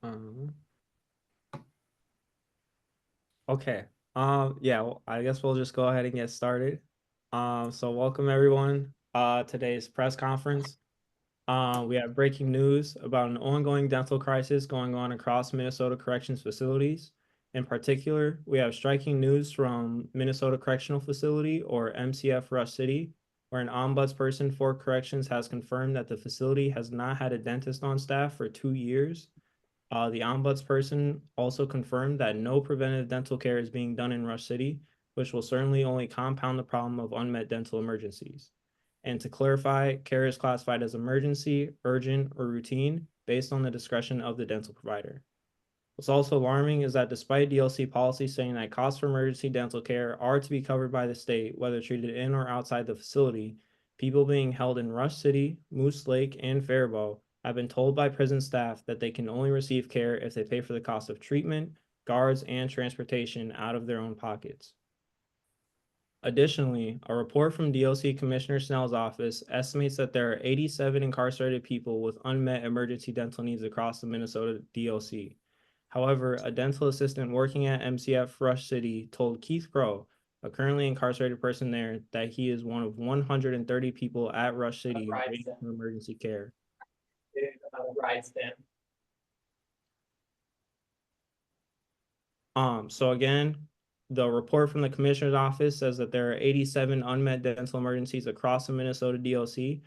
Um, okay. Yeah, well, I guess we'll just go ahead and get started. So welcome everyone. Today's press conference. We have breaking news about an ongoing dental crisis going on across Minnesota corrections facilities. In particular, we have striking news from Minnesota Correctional Facility, or MCF Rush City, where an ombudsperson for corrections has confirmed that the facility has not had a dentist on staff for 2 years. The ombudsperson also confirmed that no preventive dental care is being done in Rush City, which will certainly only compound the problem of unmet dental emergencies. And to clarify, care is classified as emergency, urgent, or routine based on the discretion of the dental provider. What's also alarming is that despite DLC policy saying that costs for emergency dental care are to be covered by the state, whether treated in or outside the facility, people being held in Rush City, Moose Lake, and Faribault have been told by prison staff that they can only receive care if they pay for the cost of treatment, guards, and transportation out of their own pockets. Additionally, a report from DLC Commissioner Snell's office estimates that there are 87 incarcerated people with unmet emergency dental needs across the Minnesota DLC. However, a dental assistant working at MCF Rush City told Keith Crow, a currently incarcerated person there, that he is one of 130 people at Rush City waiting for emergency care. So again, the report from the commissioner's office says that there are 87 unmet dental emergencies across the Minnesota DLC,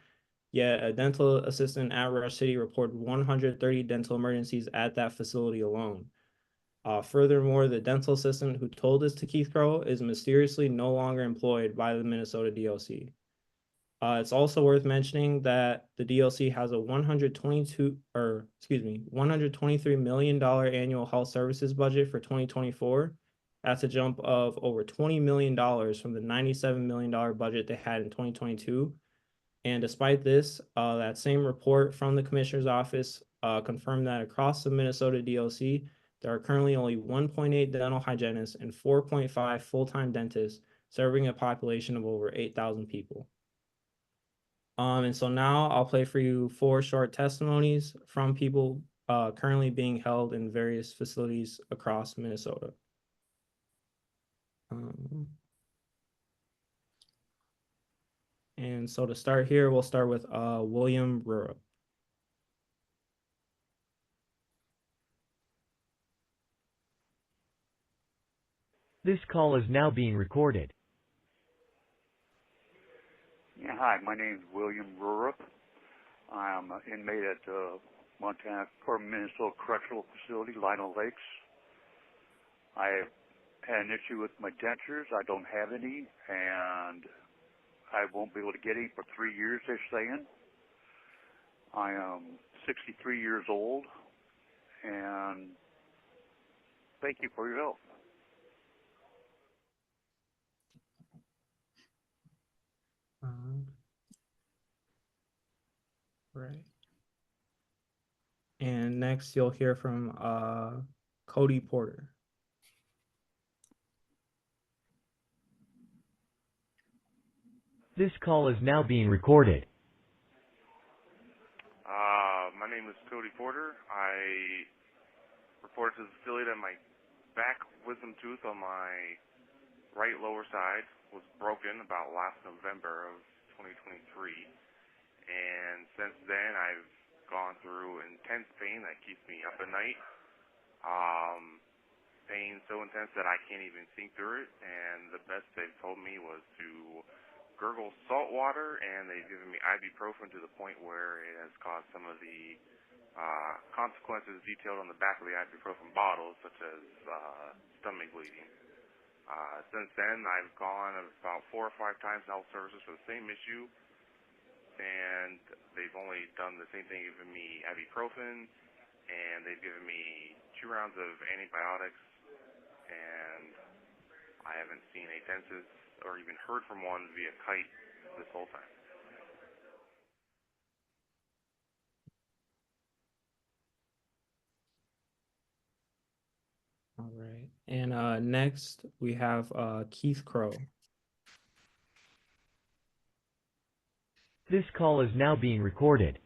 yet a dental assistant at Rush City reported 130 dental emergencies at that facility alone. Furthermore, the dental assistant who told this to Keith Crow is mysteriously no longer employed by the Minnesota DLC. It's also worth mentioning that the DLC has a $123 million annual health services budget for 2024. That's a jump of over $20 million from the $97 million budget they had in 2022. And despite this, that same report from the commissioner's office confirmed that across the Minnesota DLC, there are currently only 1.8 dental hygienists and 4.5 full-time dentists serving a population of over 8,000 people. And so now I'll play for you 4 short testimonies from people currently being held in various facilities across Minnesota. And so to start here, we'll start with William Rurup. This call is now being recorded. Yeah, hi, my name is William Rurup. I'm an inmate at Minnesota Correctional Facility, Lino Lakes. I had an issue with my dentures. I don't have any, and I won't be able to get any for 3 years, they're saying. I am 63 years old, and thank you for your help. Right. And next you'll hear from Cody Porter. This call is now being recorded. My name is Cody Porter. I reported to the facility that my back wisdom tooth on my right lower side was broken about last November of 2023. And since then, I've gone through intense pain that keeps me up at night. Pain so intense that I can't even think through it. And the best they've told me was to gurgle salt water, and they've given me ibuprofen to the point where it has caused some of the consequences detailed on the back of the ibuprofen bottles, such as stomach bleeding. Since then, I've gone about 4 or 5 times to health services for the same issue, and they've only done the same thing, giving me ibuprofen, and they've given me 2 rounds of antibiotics, and I haven't seen a dentist or even heard from one via kite this whole time. All right. And next we have Keith Crow. This call is now being recorded.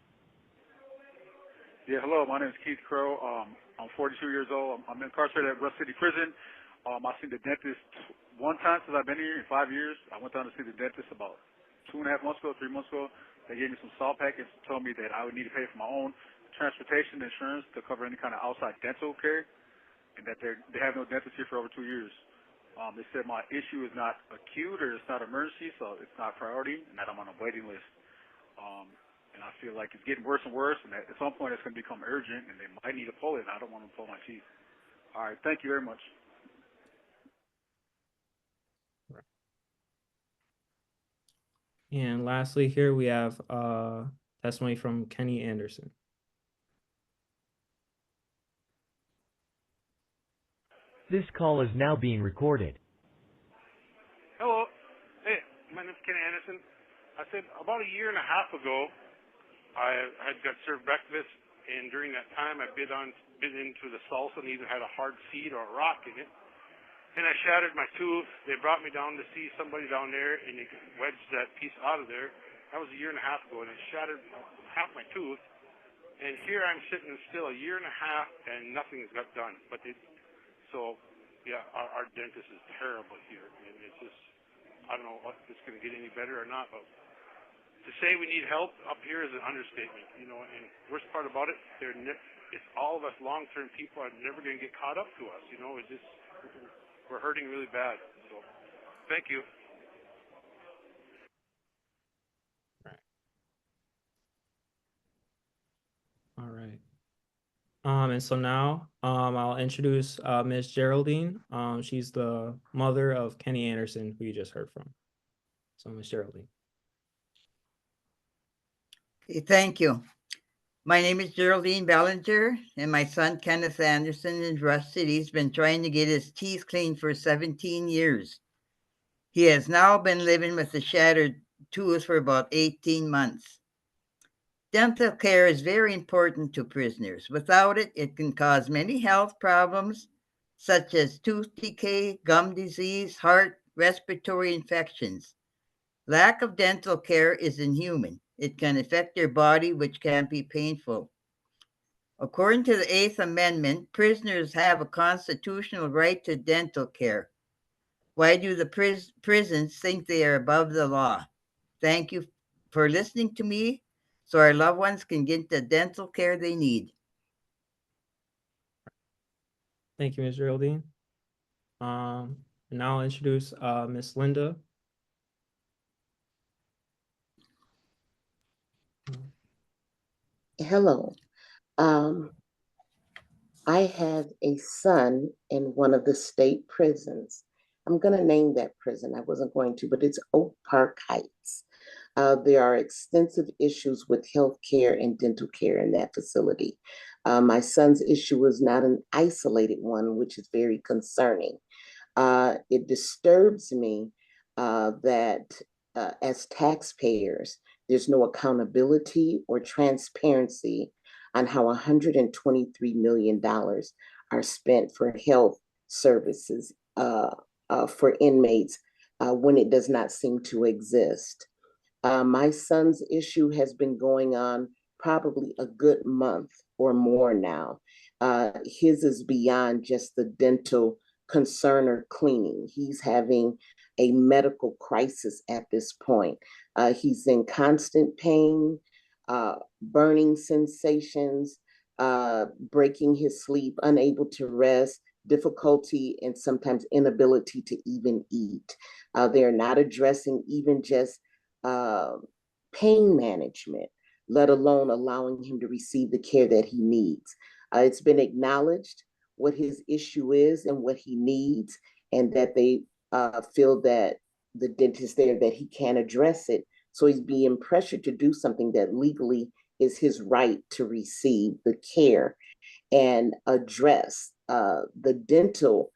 Yeah, hello. My name is Keith Crow. I'm 42 years old. I'm incarcerated at Rush City Prison. I've seen the dentist one time since I've been here in 5 years. I went down to see the dentist about 2.5 months ago, 3 months ago. They gave me some salt packets, told me that I would need to pay for my own transportation insurance to cover any kind of outside dental care, and that they have no dentist here for over 2 years. They said my issue is not acute or it's not emergency, so it's not priority, and that I'm on a waiting list. And I feel like it's getting worse and worse, and at some point it's going to become urgent, and they might need to pull it, and I don't want them to pull my teeth. All right, thank you very much. And lastly, here we have testimony from Kenny Anderson. This call is now being recorded. Hello. Hey, my name's Kenny Anderson. I said about a year and a half ago, I had got served breakfast, and during that time, I bit into the salsa and either had a hard seed or a rock in it, and I shattered my tooth. They brought me down to see somebody down there, and they wedged that piece out of there. That was a year and a half ago, and it shattered half my tooth. And here I'm sitting still a year and a half, and nothing's got done. So yeah, our dentist is terrible here, and it's just, I don't know if it's going to get any better or not, but to say we need help up here is an understatement, you know, and worst part about it, it's all of us long-term people are never going to get caught up to us, you know, it's just, we're hurting really bad, so, thank you. All right. And so now I'll introduce Ms. Geraldine. She's the mother of Kenny Anderson, who you just heard from. So Ms. Geraldine. Thank you. My name is Geraldine Ballinger, and my son Kenneth Anderson in Rush City has been trying to get his teeth cleaned for 17 years. He has now been living with a shattered tooth for about 18 months. Dental care is very important to prisoners. Without it, it can cause many health problems, such as tooth decay, gum disease, heart, respiratory infections. Lack of dental care is inhuman. It can affect your body, which can be painful. According to the Eighth Amendment, prisoners have a constitutional right to dental care. Why do the prisons think they are above the law? Thank you for listening to me so our loved ones can get the dental care they need. Thank you, Ms. Geraldine. And now I'll introduce Ms. Linda. Hello. I have a son in one of the state prisons. I'm going to name that prison. I wasn't going to, but it's Oak Park Heights. There are extensive issues with health care and dental care in that facility. My son's issue is not an isolated one, which is very concerning. It disturbs me that as taxpayers, there's no accountability or transparency on how $123 million are spent for health services for inmates when it does not seem to exist. My son's issue has been going on probably a good month or more now. His is beyond just the dental concern or cleaning. He's having a medical crisis at this point. He's in constant pain, burning sensations, breaking his sleep, unable to rest, difficulty and sometimes inability to even eat. They're not addressing even just pain management, let alone allowing him to receive the care that he needs. It's been acknowledged what his issue is and what he needs, and that they feel that the dentist there, that he can't address it. So he's being pressured to do something that legally is his right to receive the care and address the dental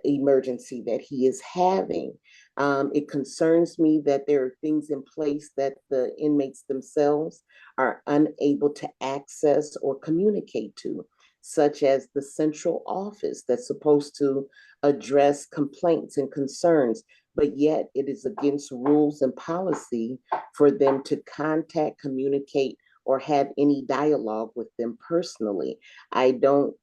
emergency that he is having. It concerns me that there are things in place that the inmates themselves are unable to access or communicate to, such as the central office that's supposed to address complaints and concerns, but yet it is against rules and policy for them to contact, communicate, or had any dialogue with them personally. I don't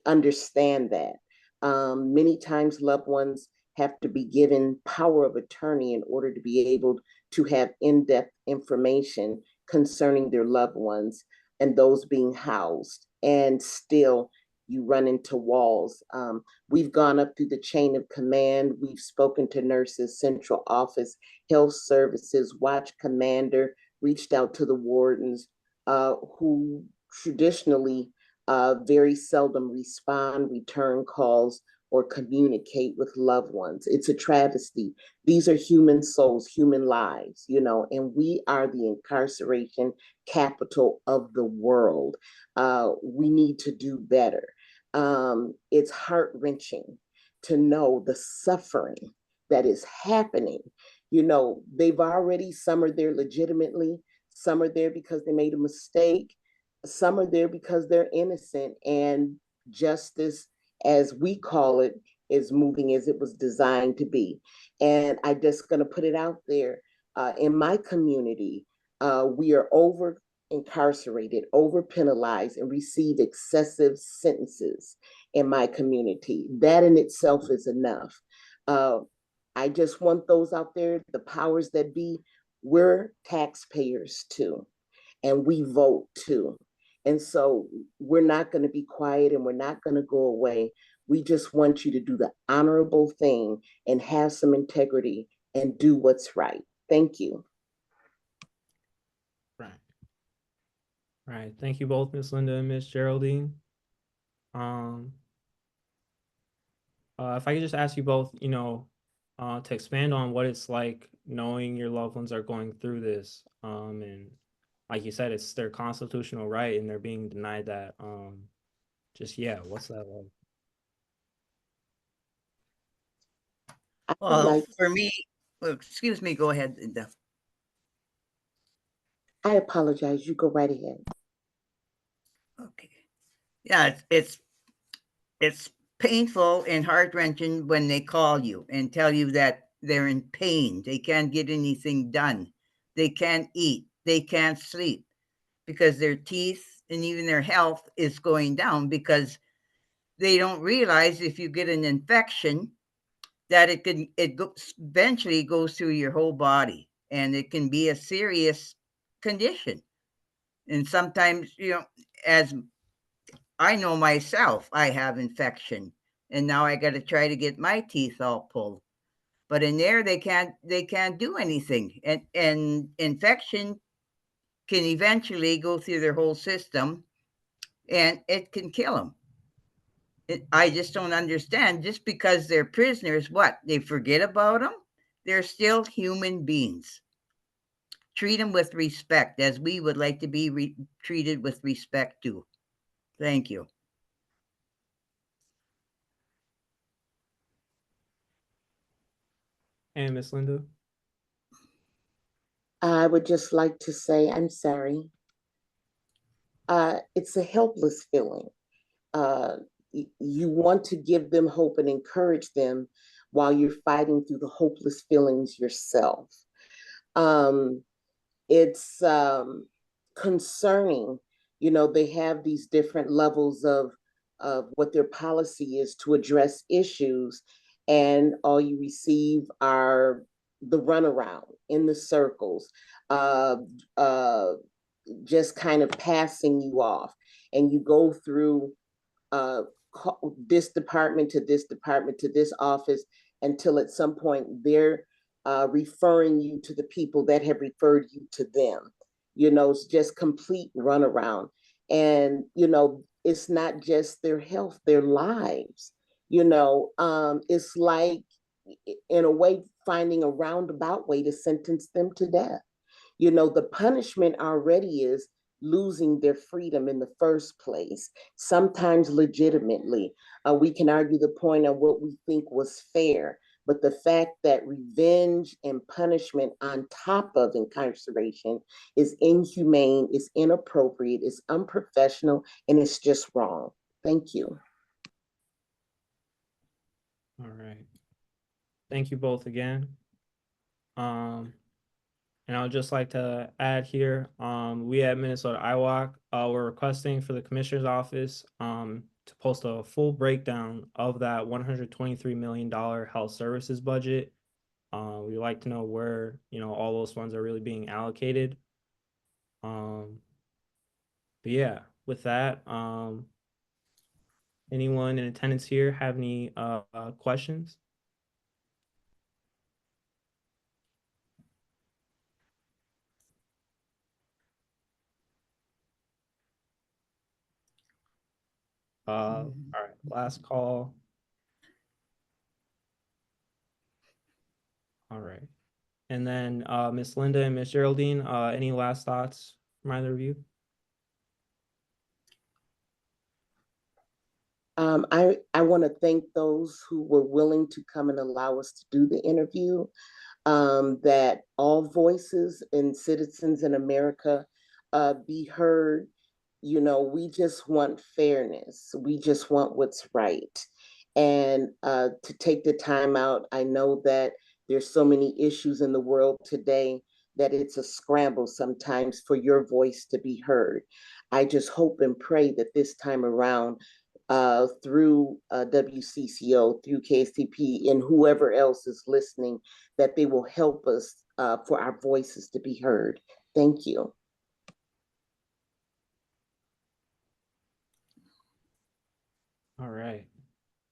understand that. Many times, loved ones have to be given power of attorney in order to be able to have in depth information concerning their loved ones and those being housed. And still, you run into walls. We've gone up through the chain of command. We've spoken to nurses, central office, health services, watch commander, reached out to the wardens who traditionally very seldom respond, return calls, or communicate with loved ones. It's a travesty. These are human souls, human lives, and we are the incarceration capital of the world. We need to do better. It's heart wrenching to know the suffering that is happening. They've already, some are there legitimately, some are there because they made a mistake, some are there because they're innocent, and justice, as we call it, is moving as it was designed to be. And I just going to put it out there. In my community, we are over incarcerated, over penalized, and receive excessive sentences in my community. That in itself is enough. I just want those out there, the powers that be. We're taxpayers too, and we vote too. And so we're not going to be quiet and we're not going to go away. We just want you to do the honorable thing and have some integrity and do what's right. Thank you. Right. Right. Thank you both, Miss Linda and Miss Geraldine. If I could just ask you both, to expand on what it's like knowing your loved ones are going through this, and like you said, it's their constitutional right and they're being denied that. What's that like? I would Well, like, for me, well, excuse me, go ahead, Linda. I apologize. You go right ahead. Okay. Yeah, it's painful and heart wrenching when they call you and tell you that they're in pain. They can't get anything done. They can't eat. They can't sleep because their teeth and even their health is going down because they don't realize if you get an infection that eventually goes through your whole body and it can be a serious condition. And sometimes, as I know myself, I have infection, and now I got to try to get my teeth all pulled. But in there, they can't do anything, and infection can eventually go through their whole system, and it can kill them. I just don't understand. Just because they're prisoners, what they forget about them? They're still human beings. Treat them with respect, as we would like to be treated with respect too. Thank you. And Miss Linda? I would just like to say, I'm sorry. It's a helpless feeling. Uh, you want to give them hope and encourage them while you're fighting through the hopeless feelings yourself. Um, it's concerning. They have these different levels of what their policy is to address issues, and all you receive are the runaround in the circles, uh, uh, just kind of passing you off, and you go through uh, this department to this department to this office until at some point they're referring you to the people that have referred you to them. It's just complete runaround. And, it's not just their health, their lives. It's like, in a way, finding a roundabout way to sentence them to death. The punishment already is losing their freedom in the first place, sometimes legitimately. We can argue the point on what we think was fair, but the fact that revenge and punishment on top of incarceration is inhumane, is inappropriate, is unprofessional, and it's just wrong. Thank you. All right. Thank you both again. Um, And I would just like to add here, we at Minnesota IWOC, we're requesting for the commissioner's office to post a full breakdown of that $123 million health services budget. We'd like to know where, all those funds are really being allocated. But yeah, with that, anyone in attendance here have any questions? All right, last call. All right. And then Miss Linda and Miss Geraldine, any last thoughts from either of you? I want to thank those who were willing to come and allow us to do the interview. That all voices and citizens in America be heard. We just want fairness. We just want what's right. And to take the time out, I know that there's so many issues in the world today that it's a scramble sometimes for your voice to be heard. I just hope and pray that this time around, through WCCO, through KSTP, and whoever else is listening, that they will help us for our voices to be heard. Thank you. All right.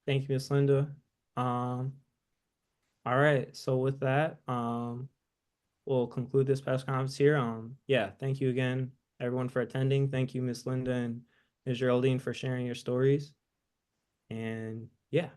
Thank you, Miss Linda. All right. So with that, we'll conclude this press conference here. Yeah, thank you again, everyone, for attending. Thank you, Miss Linda and Ms. Geraldine, for sharing your stories. And yeah.